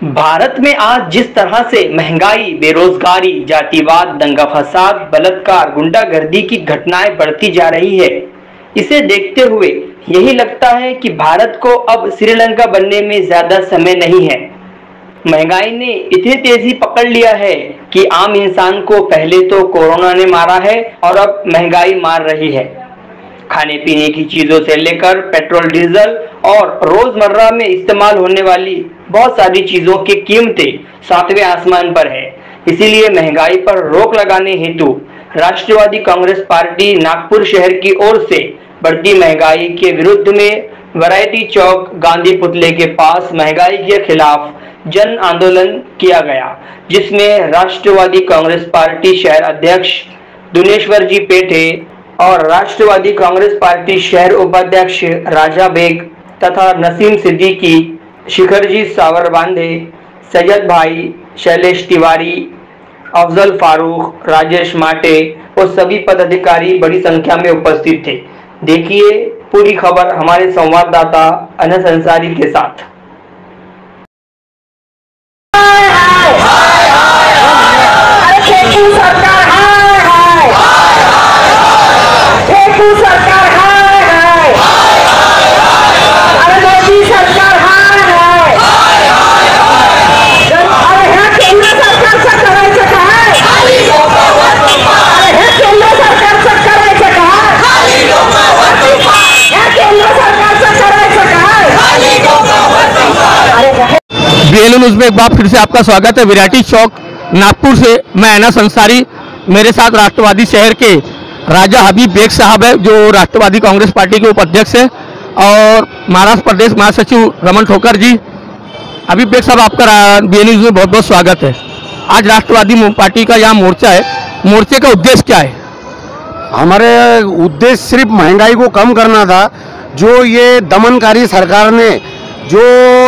भारत में आज जिस तरह से महंगाई, बेरोजगारी, जातिवाद, दंगा फसाद, बलात्कार, गुंडागर्दी की घटनाएं बढ़ती जा रही है, इसे देखते हुए यही लगता है कि भारत को अब श्रीलंका बनने में ज्यादा समय नहीं है। महंगाई ने इतनी तेजी पकड़ लिया है कि आम इंसान को पहले तो कोरोना ने मारा है और अब महंगाई मार रही है। खाने पीने की चीजों से लेकर पेट्रोल, डीजल और रोजमर्रा में इस्तेमाल होने वाली बहुत सारी चीजों की कीमतें सातवें आसमान पर है। इसीलिए महंगाई पर रोक लगाने हेतु राष्ट्रवादी कांग्रेस पार्टी नागपुर शहर की ओर से बढ़ती महंगाई के विरुद्ध में वैरायटी चौक गांधी पुतले के पास महंगाई के खिलाफ जन आंदोलन किया गया, जिसमें राष्ट्रवादी कांग्रेस पार्टी शहर अध्यक्ष दुनेश्वर जी पेठे और राष्ट्रवादी कांग्रेस पार्टी शहर उपाध्यक्ष राजा बेग तथा नसीम सिद्दीकी, शिखरजी सावरबांधे, सैयद भाई, शैलेश तिवारी, अफजल फारूक, राजेश माटे और सभी पदाधिकारी बड़ी संख्या में उपस्थित थे। देखिए पूरी खबर हमारे संवाददाता अनस अंसारी के साथ। BLN न्यूज़ में एक बार फिर से आपका स्वागत है। वैरायटी चौक नागपुर से मैं अनस अंसारी, मेरे साथ राष्ट्रवादी शहर के राजा हबीब बेग साहब है जो राष्ट्रवादी कांग्रेस पार्टी के उपाध्यक्ष है, और महाराष्ट्र प्रदेश महासचिव रमन ठोकर जी। हबीब बेग साहब, आपका BLN न्यूज़ में बहुत बहुत स्वागत है। आज राष्ट्रवादी पार्टी का यहाँ मोर्चा है, मोर्चे का उद्देश्य क्या है? हमारे उद्देश्य सिर्फ महंगाई को कम करना था। जो ये दमनकारी सरकार ने, जो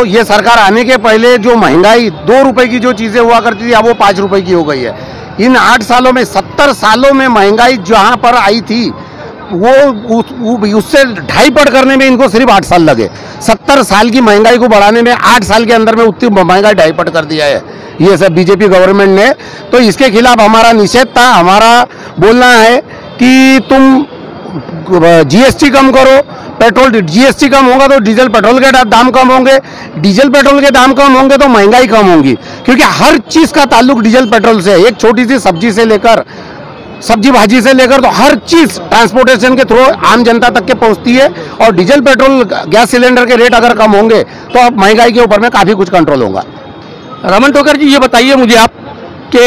ये सरकार आने के पहले जो महंगाई 2 रुपए की जो चीज़ें हुआ करती थी, अब वो 5 रुपए की हो गई है। इन 8 सालों में 70 सालों में महंगाई जहाँ पर आई थी वो उससे 2.5 पट करने में इनको सिर्फ 8 साल लगे। 70 साल की महंगाई को बढ़ाने में 8 साल के अंदर में उतनी महंगाई 2.5 पट कर दिया है ये सब बीजेपी गवर्नमेंट ने। तो इसके खिलाफ हमारा निषेध था। हमारा बोलना है कि तुम GST कम करो, पेट्रोल GST कम होगा तो डीजल पेट्रोल के दाम कम होंगे, डीजल पेट्रोल के दाम कम होंगे तो महंगाई कम होगी, क्योंकि हर चीज़ का ताल्लुक डीजल पेट्रोल से। एक छोटी सी सब्जी से लेकर, सब्जी भाजी से लेकर, तो हर चीज़ ट्रांसपोर्टेशन के थ्रू आम जनता तक के पहुंचती है। और डीजल पेट्रोल गैस सिलेंडर के रेट अगर कम होंगे तो अब महंगाई के ऊपर में काफ़ी कुछ कंट्रोल होगा। रमन ठोकर जी, ये बताइए मुझे आप कि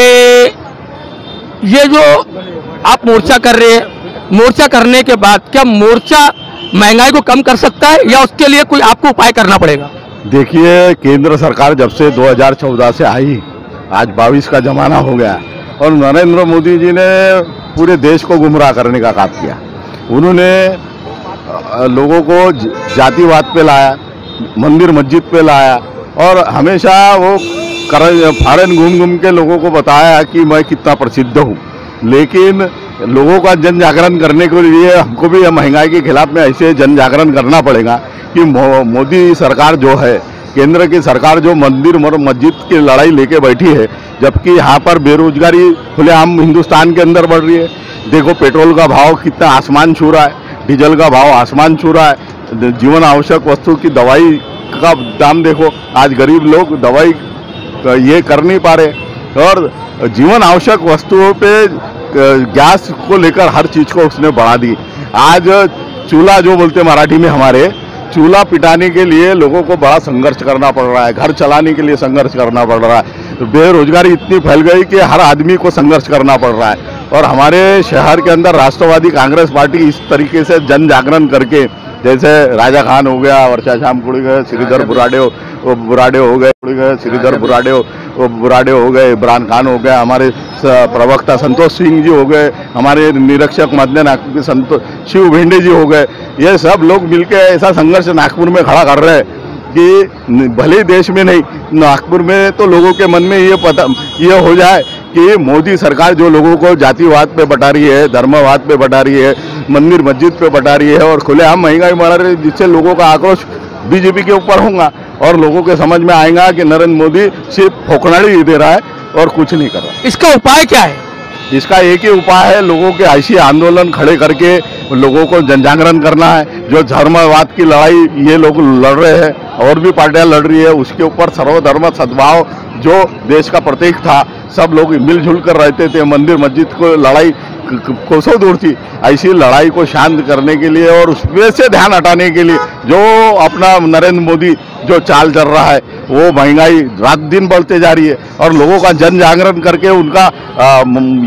ये जो आप मोर्चा कर रहे हैं, मोर्चा करने के बाद क्या मोर्चा महंगाई को कम कर सकता है या उसके लिए कोई आपको उपाय करना पड़ेगा? देखिए, केंद्र सरकार जब से 2014 से आई, आज 22 का जमाना हो गया, और नरेंद्र मोदी जी ने पूरे देश को गुमराह करने का काम किया। उन्होंने लोगों को जातिवाद पे लाया, मंदिर मस्जिद पे लाया, और हमेशा वो फॉरेन घूम घूम के लोगों को बताया कि मैं कितना प्रसिद्ध हूँ। लेकिन लोगों का जन जागरण करने के लिए हमको भी महंगाई के खिलाफ में ऐसे जन जागरण करना पड़ेगा कि मोदी सरकार जो है, केंद्र की सरकार जो मंदिर और मस्जिद की लड़ाई लेके बैठी है, जबकि यहाँ पर बेरोजगारी खुलेआम हिंदुस्तान के अंदर बढ़ रही है। देखो, पेट्रोल का भाव कितना आसमान छू रहा है, डीजल का भाव आसमान छू रहा है, जीवन आवश्यक वस्तु की दवाई का दाम देखो, आज गरीब लोग दवाई ये कर नहीं पा रहे। और जीवन आवश्यक वस्तुओं पे गैस को लेकर हर चीज़ को उसने बढ़ा दी। आज चूल्हा जो बोलते मराठी में हमारे, चूल्हा पिटाने के लिए लोगों को बड़ा संघर्ष करना पड़ रहा है, घर चलाने के लिए संघर्ष करना पड़ रहा है। तो बेरोजगारी इतनी फैल गई कि हर आदमी को संघर्ष करना पड़ रहा है। और हमारे शहर के अंदर राष्ट्रवादी कांग्रेस पार्टी इस तरीके से जन जागरण करके, जैसे राजा खान हो गया, वर्षा श्याम कुड़ी गए, श्रीधर बुराडे हो गए, श्रीधर बुराडे हो गए, इमरान खान हो गया, हमारे प्रवक्ता संतोष सिंह जी हो गए, हमारे निरीक्षक मध्य नागपुर संतोष शिव भेंडे जी हो गए। ये सब लोग मिलकर ऐसा संघर्ष नागपुर में खड़ा कर रहे हैं कि भले देश में नहीं, नागपुर में तो लोगों के मन में ये हो जाए कि मोदी सरकार जो लोगों को जातिवाद पे बटा रही है, धर्मवाद पे बटा रही है, मंदिर मस्जिद पे बटा रही है और खुलेआम महंगाई बढ़ा रही है, जिससे लोगों का आक्रोश बीजेपी के ऊपर होगा और लोगों के समझ में आएगा कि नरेंद्र मोदी सिर्फ फोकनाड़ी दे रहा है और कुछ नहीं कर रहा। इसका उपाय क्या है? इसका एक ही उपाय है, लोगों के ऐसी आंदोलन खड़े करके लोगों को जनजागरण करना है। जो धर्मवाद की लड़ाई ये लोग लड़ रहे हैं और भी पार्टियां लड़ रही है, उसके ऊपर सर्वधर्म सद्भाव जो देश का प्रतीक था, सब लोग मिलजुल कर रहते थे, मंदिर मस्जिद को लड़ाई कोसों दूर थी, ऐसी लड़ाई को शांत करने के लिए और उसमें से ध्यान हटाने के लिए जो अपना नरेंद्र मोदी जो चाल चल रहा है, वो महंगाई रात दिन बढ़ते जा रही है और लोगों का जन जागरण करके उनका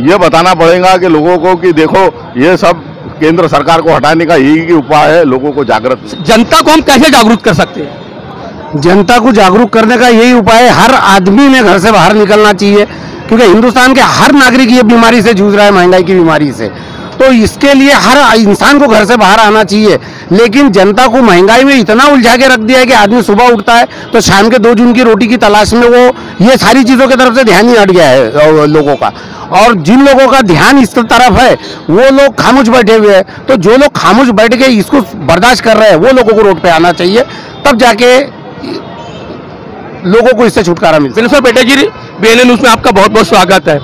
ये बताना पड़ेगा कि लोगों को कि देखो ये सब केंद्र सरकार को हटाने का यही उपाय है, लोगों को जागृत। जनता को हम कैसे जागरूक कर सकते हैं? जनता को जागरूक करने का यही उपाय है, हर आदमी ने घर से बाहर निकलना चाहिए, क्योंकि हिंदुस्तान के हर नागरिक ये बीमारी से जूझ रहा है, महंगाई की बीमारी से। तो इसके लिए हर इंसान को घर से बाहर आना चाहिए। लेकिन जनता को महंगाई में इतना उलझा के रख दिया है कि आदमी सुबह उठता है तो शाम के 2 जून की रोटी की तलाश में वो ये सारी चीज़ों की तरफ से ध्यान ही हट गया है लोगों का। और जिन लोगों का ध्यान इस तरफ है वो लोग खामोश बैठे हुए हैं। तो जो लोग खामोश बैठ के इसको बर्दाश्त कर रहे हैं वो लोगों को रोड पे आना चाहिए, तब जाके लोगों को इससे छुटकारा मिल। विनोद बेटा जी, BNN न्यूज़ में आपका बहुत बहुत स्वागत है।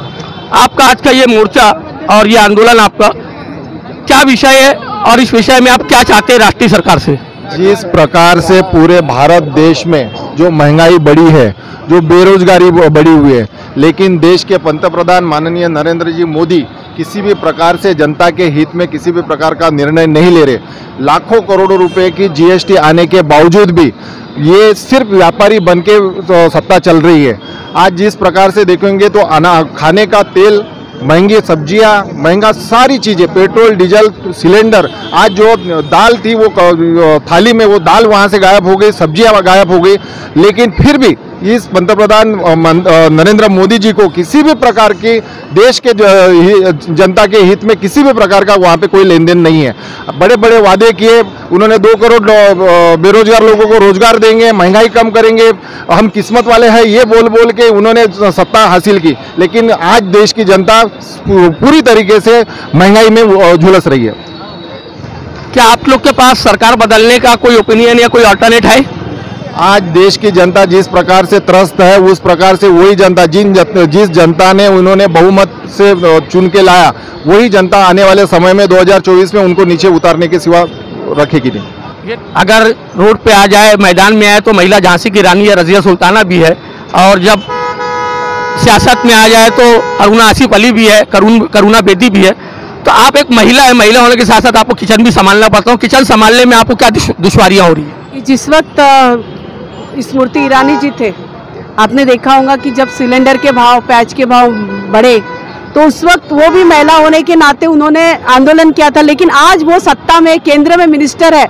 आपका आज का ये मोर्चा और ये आंदोलन आपका क्या विषय है और इस विषय में आप क्या चाहते हैं राष्ट्रीय सरकार से? जिस प्रकार से पूरे भारत देश में जो महंगाई बढ़ी है, जो बेरोजगारी बढ़ी हुई है, लेकिन देश के पंतप्रधान माननीय नरेंद्र जी मोदी किसी भी प्रकार से जनता के हित में किसी भी प्रकार का निर्णय नहीं ले रहे। लाखों करोड़ों रुपए की GST आने के बावजूद भी ये सिर्फ व्यापारी बन के तो सत्ता चल रही है। आज जिस प्रकार से देखेंगे तो खाने का तेल, महंगी सब्जियां, महंगा सारी चीज़ें, पेट्रोल, डीजल, सिलेंडर, आज जो दाल थी वो थाली में वो दाल वहाँ से गायब हो गई, सब्जियां गायब हो गई। लेकिन फिर भी इस पंतप्रधान नरेंद्र मोदी जी को किसी भी प्रकार की देश के जनता के हित में किसी भी प्रकार का वहाँ पे कोई लेन देन नहीं है। बड़े बड़े वादे किए उन्होंने, 2 करोड़ बेरोजगार लोगों को रोजगार देंगे, महंगाई कम करेंगे, हम किस्मत वाले हैं, ये बोल बोल के उन्होंने सत्ता हासिल की। लेकिन आज देश की जनता पूरी तरीके से महंगाई में झुलस रही है। क्या आप लोग के पास सरकार बदलने का कोई ओपिनियन या कोई अल्टरनेट है? आज देश की जनता जिस प्रकार से त्रस्त है, उस प्रकार से वही जनता जिस जनता ने उन्होंने बहुमत से चुन के लाया, वही जनता आने वाले समय में 2024 में उनको नीचे उतारने के सिवा रखेगी नहीं। अगर रोड पे आ जाए, मैदान में आए तो महिला झांसी की रानी या रजिया सुल्ताना भी है, और जब सियासत में आ जाए तो अरुणा आसिफ अली भी है, करुणा बेदी भी है। तो आप एक महिला है, महिला होने के साथ साथ आपको किचन भी संभालना पड़ता है। किचन संभालने में आपको क्या दुश्वारियाँ हो रही है? जिस वक्त स्मृति ईरानी जी थे, आपने देखा होगा कि जब सिलेंडर के भाव, प्याज के भाव बढ़े तो उस वक्त वो भी महिला होने के नाते उन्होंने आंदोलन किया था। लेकिन आज वो सत्ता में, केंद्र में मिनिस्टर है,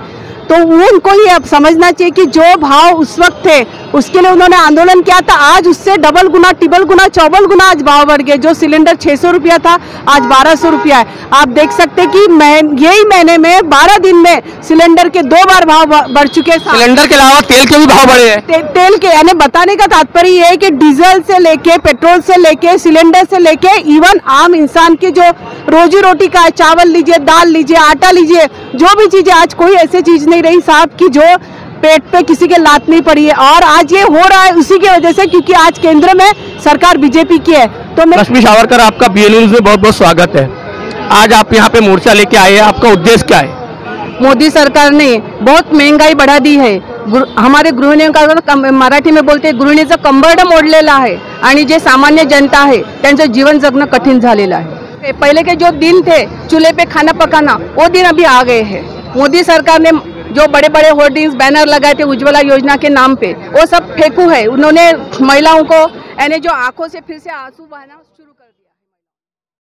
तो उनको ये अब समझना चाहिए कि जो भाव उस वक्त थे उसके लिए उन्होंने आंदोलन किया था, आज उससे डबल गुना, ट्रिपल गुना, चौबल गुना आज भाव बढ़ गए। जो सिलेंडर 600 रुपया था आज 1200 रुपया है। आप देख सकते हैं कि यही महीने में 12 दिन में सिलेंडर के 2 बार भाव बढ़ चुके हैं। सिलेंडर के अलावा तेल के भी भाव बढ़े हैं। तेल के, यानी बताने का तात्पर्य ये है कि डीजल से लेके, पेट्रोल से लेके, सिलेंडर से लेके, इवन आम इंसान की जो रोजी रोटी का है, चावल लीजिए, दाल लीजिए, आटा लीजिए, जो भी चीजें, आज कोई ऐसी चीज नहीं रही साहब की जो पेट पे किसी के लात नहीं पड़ी है। और आज ये हो रहा है उसी की वजह से, क्योंकि आज केंद्र में सरकार बीजेपी की है। तो मैं रश्मि सावरकर, आपका BNN न्यूज़ में बहुत बहुत स्वागत है। आज आप यहाँ पे मोर्चा लेके आए हैं, आपका उद्देश्य क्या है? मोदी सरकार ने बहुत महंगाई बढ़ा दी है। हमारे गृहिणीं का, मराठी में बोलते गृहिणीचं कंबरड मोडलेलं आहे आणि जे सामान्य जनता आहे त्यांचं जीवन जगणं कठीण झालेलं आहे। पहले के जो दिन थे चूल्हे पे खाना पकाना, वो दिन अभी आ गए हैं। मोदी सरकार ने जो बड़े बड़े होर्डिंग्स, बैनर लगाए थे उज्ज्वला योजना के नाम पे, वो सब फेंकू है। उन्होंने महिलाओं को, यानी जो आंखों से फिर से आंसू बहाना शुरू कर दिया।